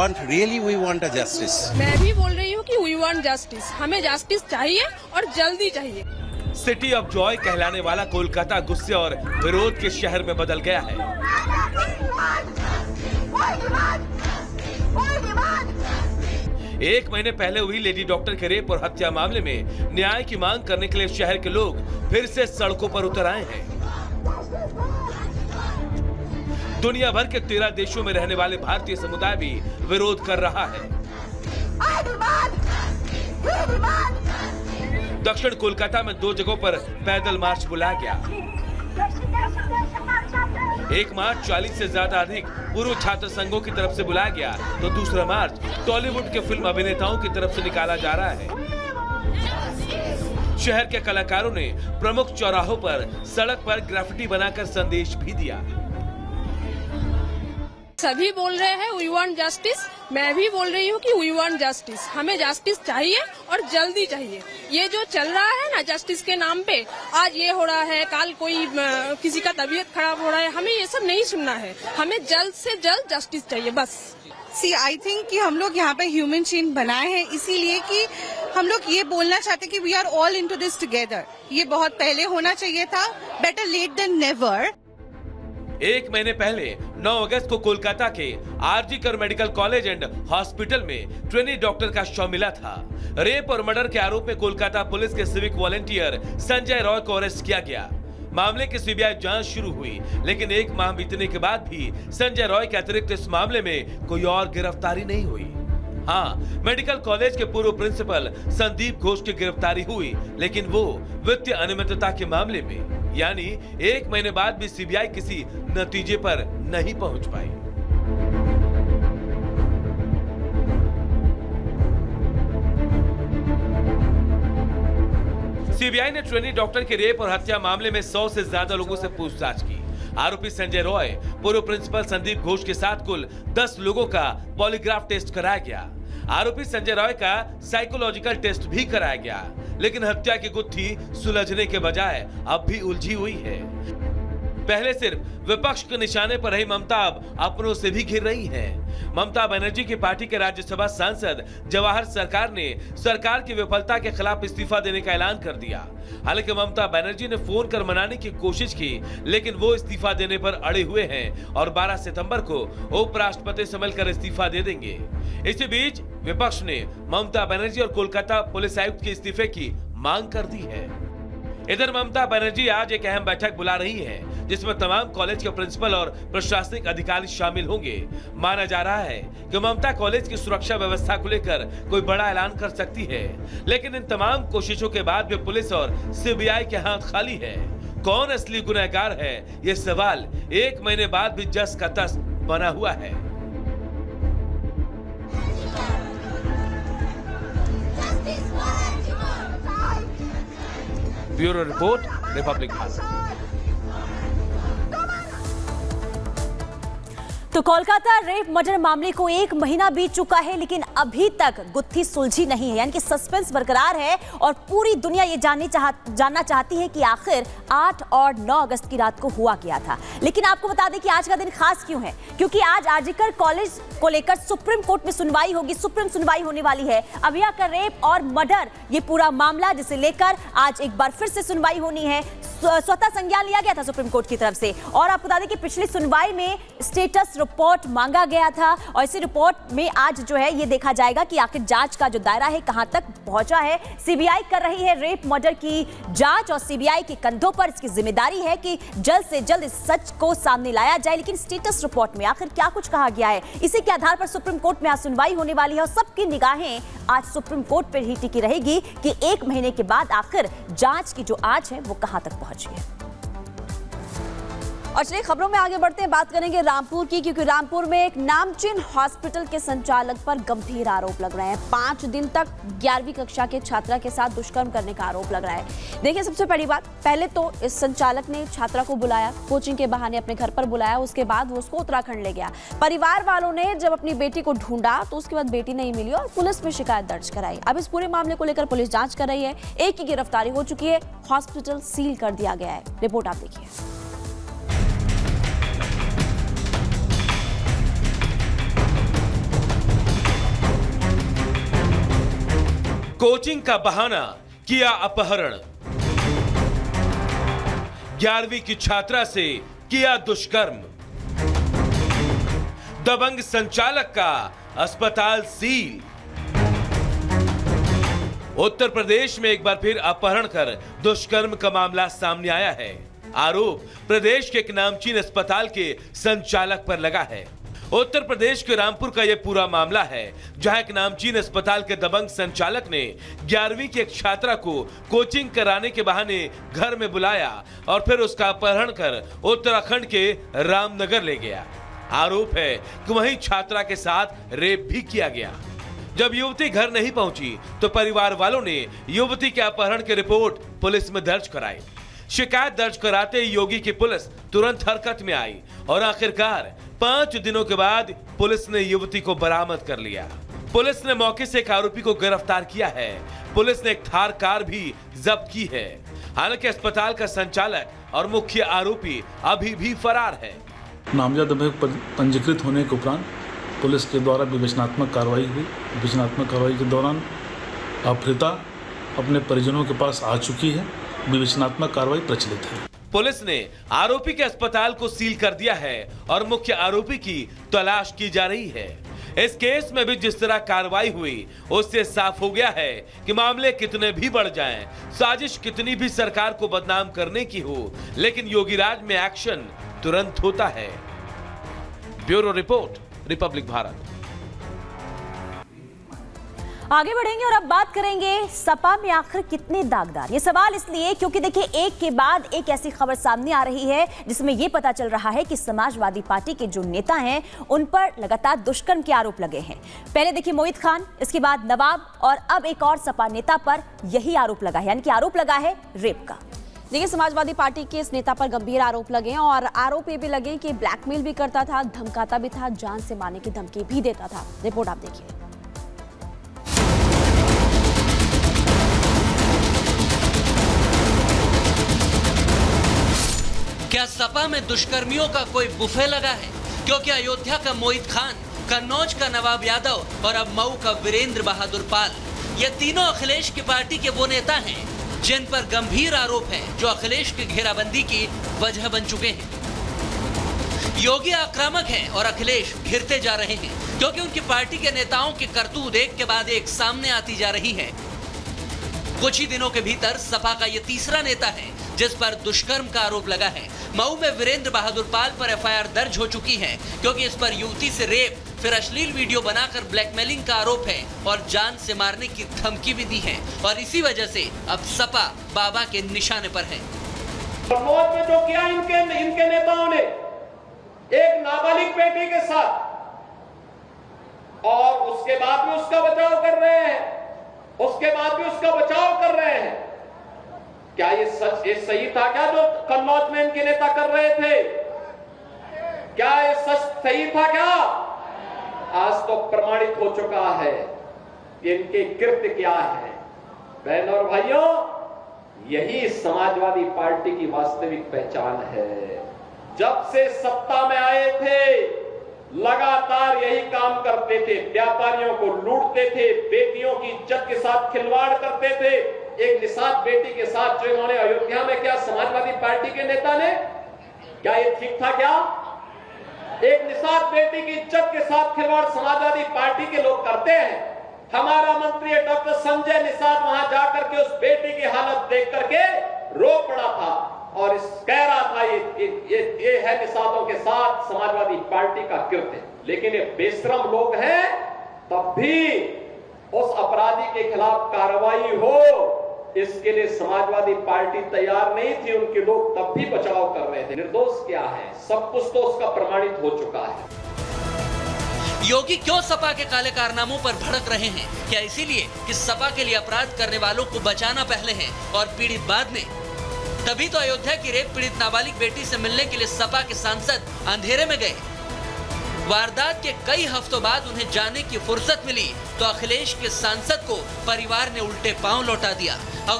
we want a justice. मैं भी बोल रही हूँ कि we want justice. हमें justice चाहिए और जल्दी चाहिए। सिटी ऑफ जॉय कहलाने वाला कोलकाता गुस्से और विरोध के शहर में बदल गया है। एक महीने पहले हुई लेडी डॉक्टर के रेप और हत्या मामले में न्याय की मांग करने के लिए शहर के लोग फिर से सड़कों पर उतर आए हैं। दुनिया भर के 13 देशों में रहने वाले भारतीय समुदाय भी विरोध कर रहा है। दक्षिण कोलकाता में 2 जगहों पर पैदल मार्च बुलाया गया। एक मार्च 40 से ज्यादा अधिक पूर्व छात्र संघों की तरफ से बुलाया गया, तो दूसरा मार्च टॉलीवुड के फिल्म अभिनेताओं की तरफ से निकाला जा रहा है। शहर के कलाकारों ने प्रमुख चौराहों पर सड़क पर ग्राफिटी बनाकर संदेश भी दिया। सभी बोल रहे हैं we want justice, मैं भी बोल रही हूँ कि we want justice. हमें justice चाहिए और जल्दी चाहिए। ये जो चल रहा है ना जस्टिस के नाम पे, आज ये हो रहा है, कल कोई किसी का तबीयत खराब हो रहा है, हमें ये सब नहीं सुनना है। हमें जल्द से जल्द जस्टिस चाहिए बस। आई थिंक कि हम लोग यहाँ पे ह्यूमन चेन बनाए हैं इसीलिए कि हम लोग ये बोलना चाहते कि we are all into this together. ये बहुत पहले होना चाहिए था, बेटर लेट देन नेवर। एक महीने पहले 9 अगस्त को कोलकाता के आरजी कर मेडिकल कॉलेज एंड हॉस्पिटल में ट्रेनी डॉक्टर का शव मिला था। रेप और मर्डर के आरोप में कोलकाता पुलिस के सिविक वॉलंटियर संजय रॉय को अरेस्ट किया गया। मामले की सीबीआई जांच शुरू हुई, लेकिन 1 माह बीतने के बाद भी संजय रॉय के अतिरिक्त इस मामले में कोई और गिरफ्तारी नहीं हुई। हाँ, मेडिकल कॉलेज के पूर्व प्रिंसिपल संदीप घोष की गिरफ्तारी हुई, लेकिन वो वित्तीय अनियमितता के मामले में, यानी 1 महीने बाद भी सीबीआई किसी नतीजे पर नहीं पहुंच पाई। सीबीआई ने ट्रेनी डॉक्टर के रेप और हत्या मामले में 100 से ज्यादा लोगों से पूछताछ की। आरोपी संजय रॉय, पूर्व प्रिंसिपल संदीप घोष के साथ कुल 10 लोगों का पॉलीग्राफ टेस्ट कराया गया। आरोपी संजय रॉय का साइकोलॉजिकल टेस्ट भी कराया गया, लेकिन हत्या की गुत्थी सुलझने के बजाय अब भी उलझी हुई है। पहले सिर्फ विपक्ष के निशाने पर रही ममता अब अपनों से भी घिर रही है। ममता बनर्जी की पार्टी के राज्यसभा सांसद जवाहर सरकार ने सरकार की विफलता के खिलाफ इस्तीफा देने का ऐलान कर दिया। हालांकि ममता बनर्जी ने फोन कर मनाने की कोशिश की, लेकिन वो इस्तीफा देने पर अड़े हुए हैं और 12 सितंबर को उपराष्ट्रपति से मिलकर इस्तीफा दे देंगे। इसी बीच विपक्ष ने ममता बनर्जी और कोलकाता पुलिस आयुक्त के इस्तीफे की मांग कर दी है। इधर ममता बनर्जी आज एक अहम बैठक बुला रही है, जिसमें तमाम कॉलेज के प्रिंसिपल और प्रशासनिक अधिकारी शामिल होंगे। माना जा रहा है कि ममता कॉलेज की सुरक्षा व्यवस्था को लेकर कोई बड़ा ऐलान कर सकती है, लेकिन इन तमाम कोशिशों के बाद भी पुलिस और सीबीआई के हाथ खाली है। कौन असली गुनहगार है, ये सवाल 1 महीने बाद भी जस का तस बना हुआ है। Bureau report, Republic Bharat. तो कोलकाता रेप मर्डर मामले को 1 महीना बीत चुका है, लेकिन अभी तक गुत्थी सुलझी नहीं है, यानी कि सस्पेंस बरकरार है और पूरी दुनिया ये जानना चाहती है कि आखिर 8 और 9 अगस्त की रात को हुआ क्या था। लेकिन आपको बता दें कि आज का दिन खास क्यों है, क्योंकि आज आरजीकर कॉलेज को लेकर सुप्रीम कोर्ट में सुनवाई होगी। सुप्रीम सुनवाई होने वाली है। अभिया का रेप और मर्डर, ये पूरा मामला जिसे लेकर आज एक बार फिर से सुनवाई होनी है। स्वतः संज्ञान लिया गया था सुप्रीम कोर्ट की तरफ से, और आपको बता दें कि पिछली सुनवाई में स्टेटस रिपोर्ट मांगा गया था और इसी रिपोर्ट में आज जो है ये देखा जाएगा कि आखिर जांच का जो दायरा है कहां तक पहुंचा है। सीबीआई कर रही है रेप मर्डर की जांच और सीबीआई के कंधों पर इसकी जिम्मेदारी है कि जल्द से जल्द इस सच को सामने लाया जाए। लेकिन स्टेटस रिपोर्ट में आखिर क्या कुछ कहा गया है, इसी के आधार पर सुप्रीम कोर्ट में आज सुनवाई होने वाली है और सबकी निगाहें आज सुप्रीम कोर्ट पर ही टिकी रहेगी कि 1 महीने के बाद आखिर जांच की जो आंच है वो कहां तक पहुंची है। और चलिए खबरों में आगे बढ़ते हैं, बात करेंगे रामपुर की, क्योंकि रामपुर में एक नामचीन हॉस्पिटल के संचालक पर गंभीर आरोप लग रहे हैं। 5 दिन तक 11वीं कक्षा के छात्रा के साथ दुष्कर्म करने का आरोप लग रहा है। देखिए, सबसे पहली बात, पहले तो इस संचालक ने छात्रा को बुलाया, कोचिंग के बहाने अपने घर पर बुलाया, उसके बाद वो उसको उत्तराखंड ले गया। परिवार वालों ने जब अपनी बेटी को ढूंढा तो उसके बाद बेटी नहीं मिली और पुलिस में शिकायत दर्ज कराई। अब इस पूरे मामले को लेकर पुलिस जांच कर रही है। एक की गिरफ्तारी हो चुकी है, हॉस्पिटल सील कर दिया गया है। रिपोर्ट आप देखिए। कोचिंग का बहाना किया अपहरण, 11वीं की छात्रा से किया दुष्कर्म, दबंग संचालक का अस्पताल सील। उत्तर प्रदेश में एक बार फिर अपहरण कर दुष्कर्म का मामला सामने आया है। आरोप प्रदेश के एक नामचीन अस्पताल के संचालक पर लगा है। उत्तर प्रदेश के रामपुर का यह पूरा मामला है, जहां एक नामचीन अस्पताल के दबंग संचालक ने 11वीं की एक छात्रा को कोचिंग कराने के बहाने घर में बुलाया और फिर उसका अपहरण कर उत्तराखंड के रामनगर ले गया। आरोप है कि वहीं छात्रा के साथ रेप भी किया गया। जब युवती घर नहीं पहुंची तो परिवार वालों ने युवती के अपहरण की रिपोर्ट पुलिस में दर्ज कराई। शिकायत दर्ज कराते ही योगी की पुलिस तुरंत हरकत में आई और आखिरकार 5 दिनों के बाद पुलिस ने युवती को बरामद कर लिया। पुलिस ने मौके से एक आरोपी को गिरफ्तार किया है। पुलिस ने एक थार कार भी जब्त की है। हालांकि अस्पताल का संचालक और मुख्य आरोपी अभी भी फरार है। नामजद अभियुक्त पंजीकृत होने के उपरांत पुलिस के द्वारा विवेचनात्मक कार्रवाई हुई। विवेचनात्मक कार्रवाई के दौरान अपहृता अपने परिजनों के पास आ चुकी है। विवेचनात्मक कार्रवाई प्रचलित है। पुलिस ने आरोपी के अस्पताल को सील कर दिया है और मुख्य आरोपी की तलाश की जा रही है। इस केस में भी जिस तरह कार्रवाई हुई उससे साफ हो गया है कि मामले कितने भी बढ़ जाएं, साजिश कितनी भी सरकार को बदनाम करने की हो, लेकिन योगीराज में एक्शन तुरंत होता है। Bureau report, Republic Bharat. आगे बढ़ेंगे और अब बात करेंगे सपा में आखिर कितने दागदार। ये सवाल इसलिए क्योंकि देखिए एक के बाद एक ऐसी खबर सामने आ रही है जिसमें यह पता चल रहा है कि समाजवादी पार्टी के जो नेता हैं उन पर लगातार दुष्कर्म के आरोप लगे हैं। पहले देखिए मोहित खान, इसके बाद नवाब और अब एक और सपा नेता पर यही आरोप लगा है, यानी कि आरोप लगा है रेप का। देखिए समाजवादी पार्टी के इस नेता पर गंभीर आरोप लगे और आरोप ये भी लगे कि ब्लैकमेल भी करता था, धमकाता भी था, जान से मारने की धमकी भी देता था। रिपोर्ट आप देखिए। क्या सपा में दुष्कर्मियों का कोई बुफे लगा है? क्योंकि अयोध्या का मोहित खान, कन्नौज का नवाब यादव और अब मऊ का वीरेंद्र बहादुर पाल, ये तीनों अखिलेश की पार्टी के वो नेता हैं जिन पर गंभीर आरोप है, जो अखिलेश की घेराबंदी की वजह बन चुके हैं। योगी आक्रामक हैं और अखिलेश घिरते जा रहे हैं क्योंकि उनकी पार्टी के नेताओं की करतूत एक के बाद एक सामने आती जा रही है। कुछ ही दिनों के भीतर सपा का ये तीसरा नेता है जिस पर दुष्कर्म का आरोप लगा है। मऊ में वीरेंद्र बहादुर पाल पर एफआईआर दर्ज हो चुकी है क्योंकि इस पर युवती से रेप, फिर अश्लील वीडियो बनाकर ब्लैकमेलिंग का आरोप है और जान से मारने की धमकी भी दी है और इसी वजह से अब सपा बाबा के निशाने पर है। कन्नौज में जो किया इनके नेताओं ने एक नाबालिग बेटी के साथ, और उसके बाद भी उसका बचाव कर रहे हैं, क्या ये सच, ये सही था क्या जो कन्नौज में इनके नेता कर रहे थे? क्या ये सच सही था क्या? आज तो प्रमाणित हो चुका है कि इनके कृत्य क्या है। बहनों और भाइयों, यही समाजवादी पार्टी की वास्तविक पहचान है। जब से सत्ता में आए थे लगातार यही काम करते थे, व्यापारियों को लूटते थे, बेटियों की इज्जत के साथ खिलवाड़ करते थे। एक निषाद बेटी के साथ जो इन्होंने अयोध्या में किया समाजवादी पार्टी के नेता ने, क्या ये ठीक था क्या? एक निषाद बेटी की इज्जत के साथ खिलवाड़ समाजवादी पार्टी के लोग करते हैं। हमारा मंत्री डॉक्टर संजय निषाद वहां जाकर के उस बेटी की हालत देख करके रो पड़ा था और कह रहा था ये है निषादों के साथ समाजवादी पार्टी का कृत्य। लेकिन ये बेशरम लोग हैं, तब भी उस अपराधी के खिलाफ कार्रवाई हो इसके लिए समाजवादी पार्टी तैयार नहीं थी। उनके लोग तब भी बचाव कर रहे थे। निर्दोष क्या है, सब कुछ तो उसका प्रमाणित हो चुका है। योगी क्यों सपा के काले कारनामों पर भड़क रहे हैं? क्या इसीलिए कि सपा के लिए अपराध करने वालों को बचाना पहले है और पीड़ित बाद में? तभी तो अयोध्या की रेप पीड़ित नाबालिग बेटी से मिलने के लिए सपा के सांसद अंधेरे में गए। वारदात के कई हफ्तों बाद उन्हें जाने की फुर्सत मिली तो अखिलेश के सांसद को परिवार ने उल्टे पांव लौटा दिया।